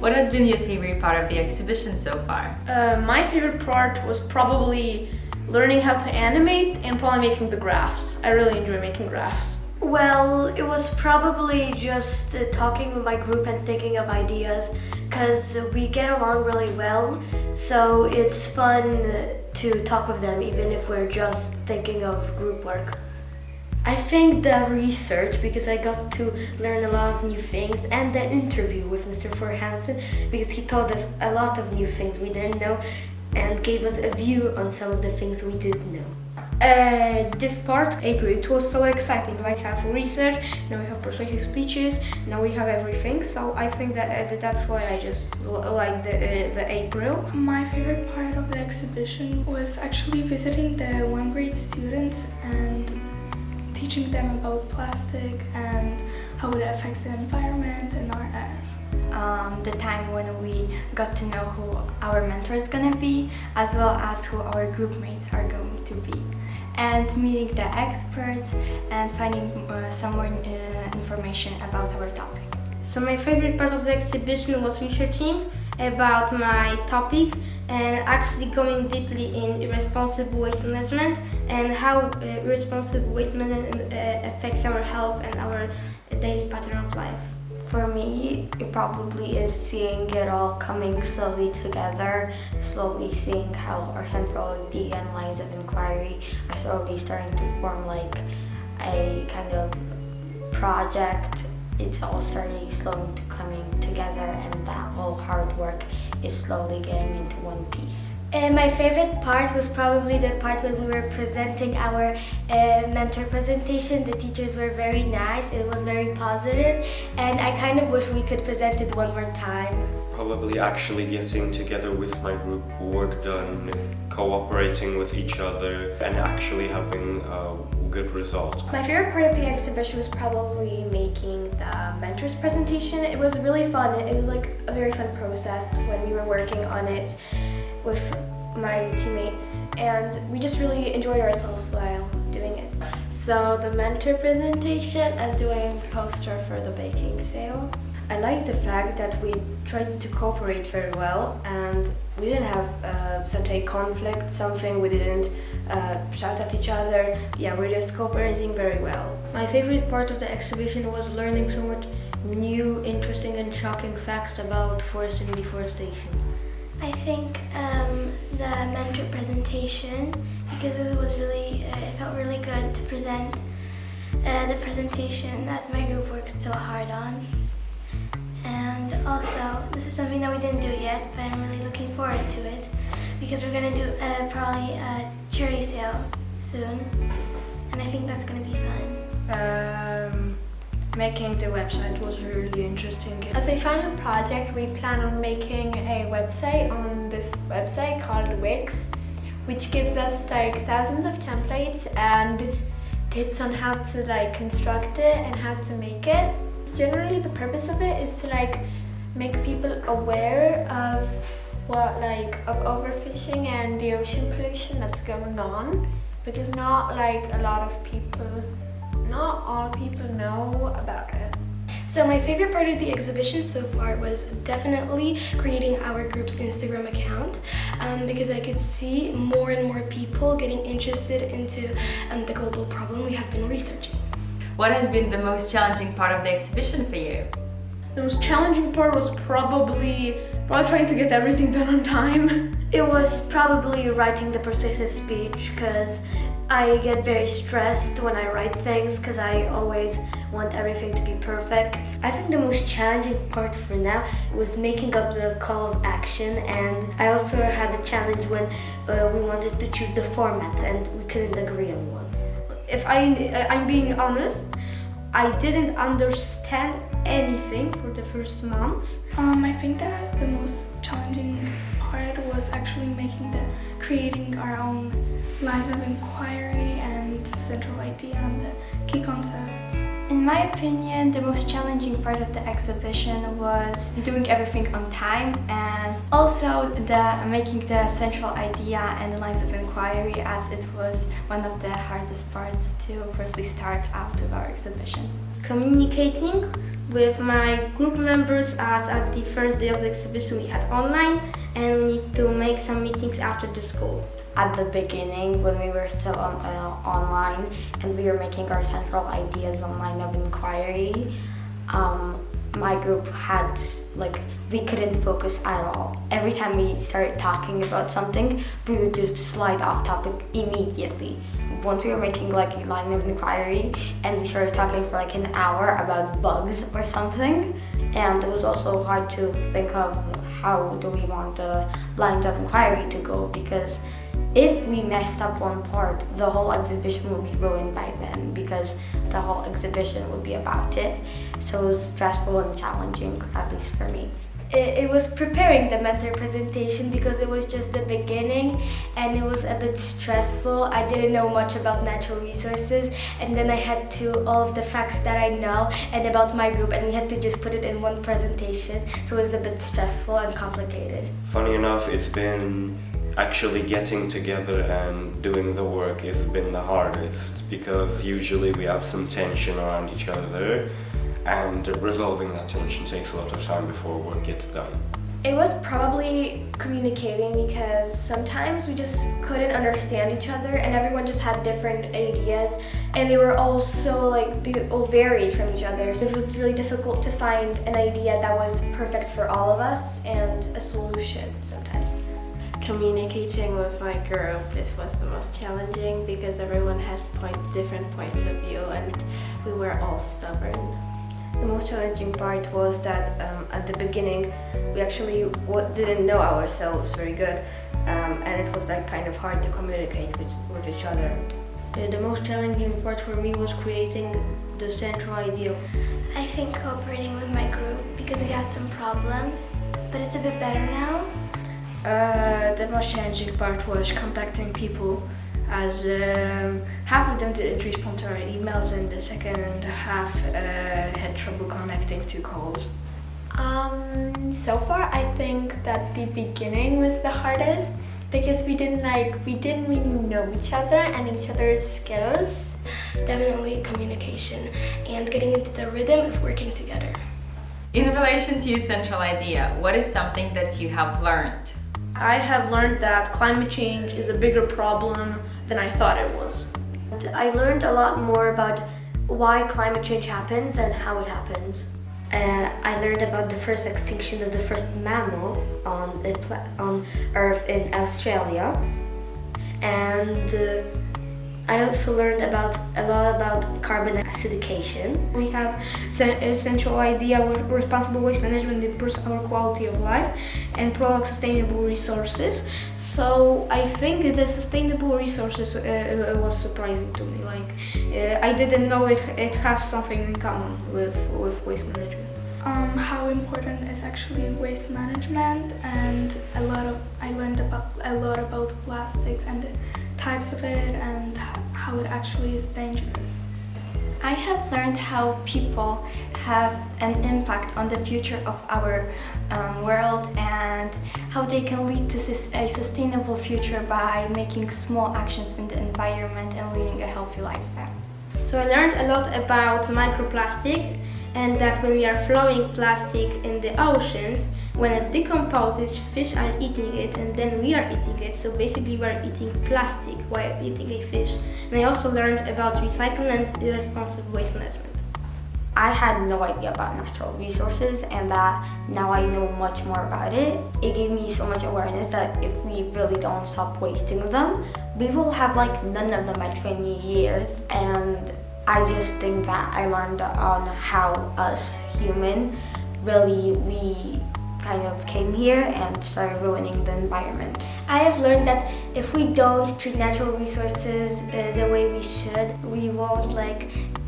What has been your favorite part of the exhibition so far? My favorite part was probably learning how to animate and probably making the graphs. I really enjoy making graphs. Well, it was probably just talking with my group and thinking of ideas because we get along really well, so it's fun to talk with them even if we're just thinking of group work. I think the research, because I got to learn a lot of new things, and the interview with Mr. Forhansen, because he told us a lot of new things we didn't know and gave us a view on some of the things we did know. This part, April, it was so exciting. Like have research, now we have persuasive speeches, now we have everything. So I think that that's why I just like the April. My favorite part of the exhibition was actually visiting the 1st grade students and teaching them about plastic and how it affects the environment and our air. The time when we got to know who our mentor is gonna be, as well as who our group mates are going to be, and meeting the experts and finding some more information about our topic. So my favorite part of the exhibition was researching about my topic and actually going deeply in responsible waste management and how responsible waste management affects our health and our daily pattern of life. For me, it probably is seeing it all coming slowly together, slowly seeing how our central idea and lines of inquiry are slowly starting to form like a kind of project. It's all starting slowly to coming together, and that whole hard work is slowly getting into one piece. And my favorite part was probably the part when we were presenting our mentor presentation. The teachers were very nice, it was very positive, and I kind of wish we could present it one more time. Probably actually getting together with my group, work done, cooperating with each other, and actually having good results. My favorite part of the exhibition was probably making the mentor's presentation. It was really fun. It was like a very fun process when we were working on it with my teammates, and we just really enjoyed ourselves while doing it. So the mentor presentation and doing poster for the baking sale. I like the fact that we tried to cooperate very well and we didn't have such a conflict, something we didn't shout at each other. Yeah, we're just cooperating very well. My favorite part of the exhibition was learning so much new, interesting and shocking facts about forest and deforestation. I think the mentor presentation, because it felt really good to present the presentation that my group worked so hard on. And also, this is something that we didn't do yet, but I'm really looking forward to it because we're gonna do probably a charity sale soon, and I think that's gonna be fun. Making the website was really interesting. As a final project, we plan on making a website on this website called Wix, which gives us like thousands of templates and tips on how to like construct it and how to make it. Generally, the purpose of it is to like make people aware of of overfishing and the ocean pollution that's going on, because not all people know about it. So my favorite part of the exhibition so far was definitely creating our group's Instagram account because I could see more and more people getting interested into the global problem we have been researching. What has been the most challenging part of the exhibition for you? The most challenging part was probably trying to get everything done on time. It was probably writing the persuasive speech because I get very stressed when I write things because I always want everything to be perfect. I think the most challenging part for now was making up the call of action, and I also had a challenge when we wanted to choose the format and we couldn't agree on one. If I'm being honest, I didn't understand anything for the first months. I think that the most challenging part was actually creating our own lines of inquiry and central idea and the key concepts. In my opinion, the most challenging part of the exhibition was doing everything on time, and also making the central idea and the lines of inquiry, as it was one of the hardest parts to firstly start out of our exhibition. Communicating with my group members, as at the first day of the exhibition we had online, and we need to make some meetings after the school. At the beginning, when we were still online and we were making our central ideas on line of inquiry, my group had, we couldn't focus at all. Every time we started talking about something, we would just slide off topic immediately. Once we were making a line of inquiry and we started talking for an hour about bugs or something, and it was also hard to think of how do we want the lines of inquiry to go, because if we messed up one part, the whole exhibition would be ruined by then, because the whole exhibition would be about it. So it was stressful and challenging, at least for me. It was preparing the mentor presentation because it was just the beginning and it was a bit stressful. I didn't know much about natural resources, and then I had to all of the facts that I know and about my group, and we had to just put it in one presentation, so it was a bit stressful and complicated. Funny enough, it's been actually getting together and doing the work has been the hardest, because usually we have some tension around each other, and resolving that tension takes a lot of time before work gets done. It was probably communicating, because sometimes we just couldn't understand each other and everyone just had different ideas, and they were all so they all varied from each other. So it was really difficult to find an idea that was perfect for all of us and a solution sometimes. Communicating with my group, it was the most challenging because everyone had different points of view and we were all stubborn. The most challenging part was that at the beginning we actually didn't know ourselves very good, and it was kind of hard to communicate with each other. The most challenging part for me was creating the central idea. I think cooperating with my group, because we had some problems, but it's a bit better now. The most challenging part was contacting people, as half of them didn't respond to our emails and the second half had trouble connecting to calls. So far I think that the beginning was the hardest, because we didn't really know each other and each other's skills. Definitely communication and getting into the rhythm of working together. In relation to your central idea, what is something that you have learned? I have learned that climate change is a bigger problem than I thought it was. I learned a lot more about why climate change happens and how it happens. I learned about the first extinction of the first mammal on Earth in Australia, and I also learned a lot about carbon acidification. We have a central idea of responsible waste management improves our quality of life and promotes sustainable resources. So I think the sustainable resources was surprising to me. I didn't know it has something in common with waste management. How important is actually waste management, and I learned a lot about plastics and the types of it and how it actually is dangerous. I have learned how people have an impact on the future of our world and how they can lead to a sustainable future by making small actions in the environment and leading a healthy lifestyle. So I learned a lot about microplastic, and that when we are throwing plastic in the oceans, when it decomposes, fish are eating it and then we are eating it. So basically we are eating plastic while eating a fish. And I also learned about recycling and irresponsible waste management. I had no idea about natural resources, and that now I know much more about it. It gave me so much awareness that if we really don't stop wasting them, we will have none of them by 20 years. And I just think that I learned on how us human we kind of came here and started ruining the environment. I have learned that if we don't treat natural resources the way we should, we won't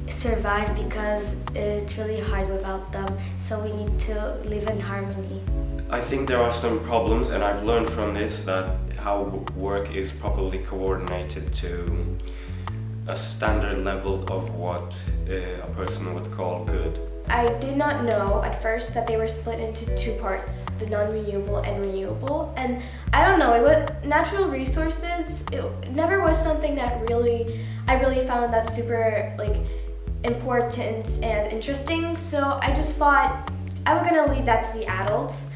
survive, because it's really hard without them. So we need to live in harmony. I think there are some problems, and I've learned from this that how work is properly coordinated to a standard level of what a person would call good. I did not know at first that they were split into two parts, the non-renewable and renewable. And I don't know, natural resources, it never was something that I really found that super important and interesting, so I just thought I was gonna leave that to the adults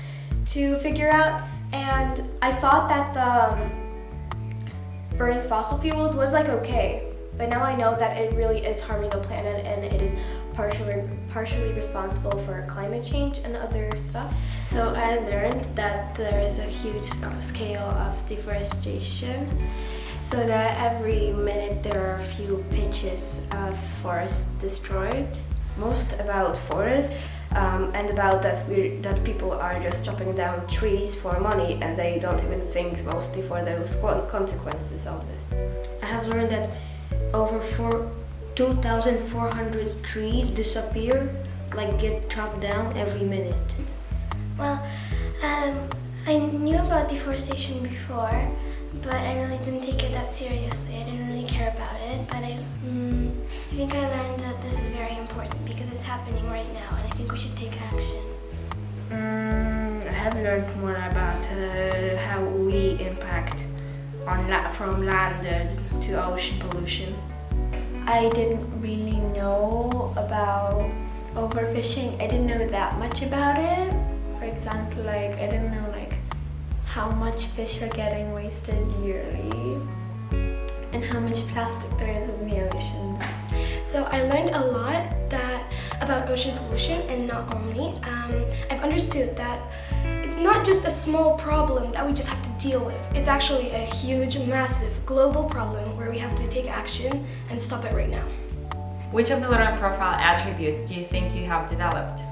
to figure out, and I thought that the burning fossil fuels was like okay, but now I know that it really is harming the planet and it is partially responsible for climate change and other stuff. So I learned that there is a huge scale of deforestation, so that every minute there are a few pitches of forest destroyed. Most about forests and about that people are just chopping down trees for money and they don't even think mostly for those consequences of this. I have learned that over 2,400 trees disappear, like get chopped down every minute. Well, I knew about deforestation before, but I really didn't take it that seriously. I didn't really care about it, but I think I learned that this is very important because it's happening right now, and I think we should take action. I have learned more about how we impact from land to ocean pollution. I didn't really know about overfishing. I didn't know that much about it. For example, like I didn't know like how much fish are getting wasted yearly and how much plastic there is in the oceans. So I learned a lot about ocean pollution, and not only, I've understood that it's not just a small problem that we just have to deal with. It's actually a huge, massive, global problem where we have to take action and stop it right now. Which of the learner profile attributes do you think you have developed?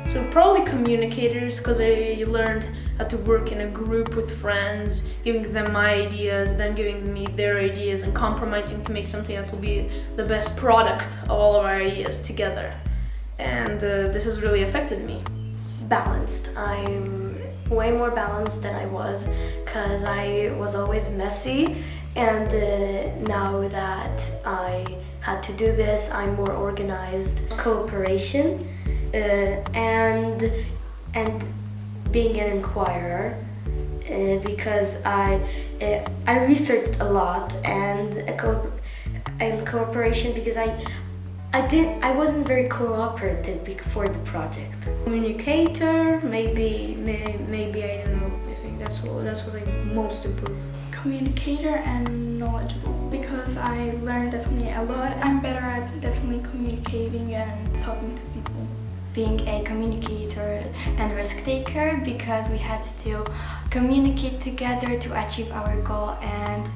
So probably communicators, because I learned how to work in a group with friends, giving them my ideas, then giving me their ideas, and compromising to make something that will be the best product of all of our ideas together. And this has really affected me. Balanced. I'm way more balanced than I was, because I was always messy, and now that I had to do this, I'm more organized. Cooperation. And being an inquirer, because I researched a lot, and cooperation because I wasn't very cooperative before the project. Communicator, maybe I don't know. I think that's what I most improve. Communicator and knowledgeable, because I learned definitely a lot. I'm better at definitely communicating and talking to people. Being a communicator and risk taker, because we had to communicate together to achieve our goal and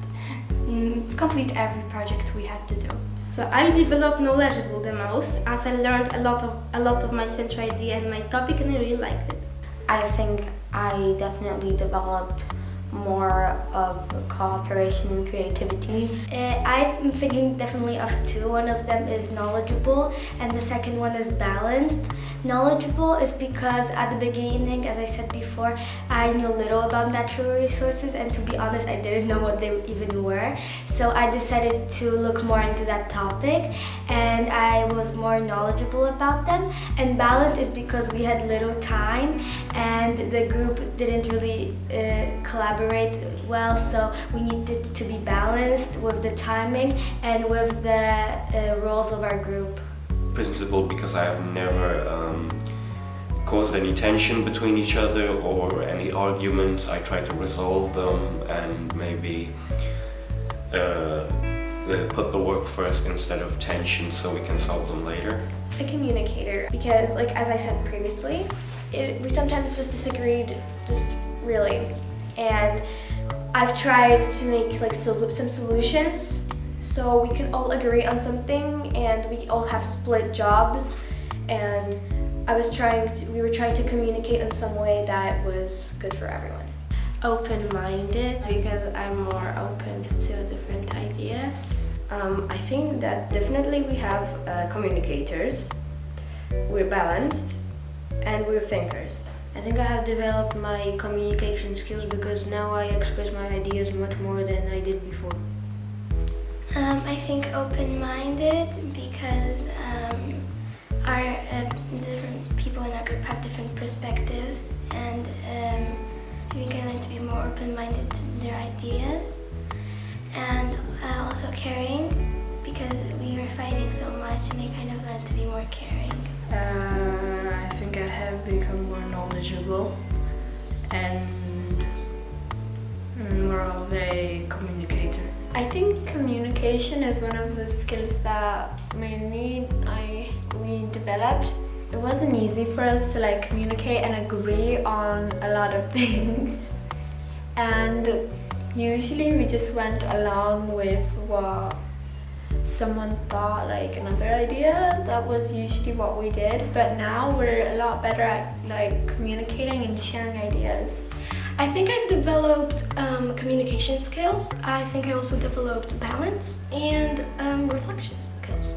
complete every project we had to do. So I developed knowledgeable the most, as I learned a lot of my central idea and my topic, and I really liked it. I think I definitely developed more of cooperation and creativity. I'm thinking definitely of two. One of them is knowledgeable and the second one is balanced. Knowledgeable is because at the beginning, as I said before, I knew little about natural resources, and to be honest, I didn't know what they even were. So I decided to look more into that topic, and I was more knowledgeable about them. And balanced is because we had little time and the group didn't really collaborate well, so we needed to be balanced with the timing and with the roles of our group. Principle, because I have never caused any tension between each other or any arguments. I try to resolve them and maybe put the work first instead of tension, so we can solve them later. A communicator, because like as I said previously, we sometimes just disagreed, just really, and I've tried to make like some solutions so we can all agree on something, and we all have split jobs, and we were trying to communicate in some way that was good for everyone. Open-minded, because I'm more open to different ideas. I think that definitely we have communicators, we're balanced, and we're thinkers. I think I have developed my communication skills because now I express my ideas much more than I did before. I think open-minded, because our different people in our group have different perspectives, and I think I learned to be more open-minded to their ideas. And also caring, because we we were fighting so much, and they kind of learned to be more caring. I think I have become more knowledgeable and more of a communicator. I think communication is one of the skills that mainly we developed. It wasn't easy for us to like communicate and agree on a lot of things. And usually we just went along with what someone thought, like another idea. That was usually what we did. But now we're a lot better at like communicating and sharing ideas. I think I've developed communication skills. I think I also developed balance and reflection skills.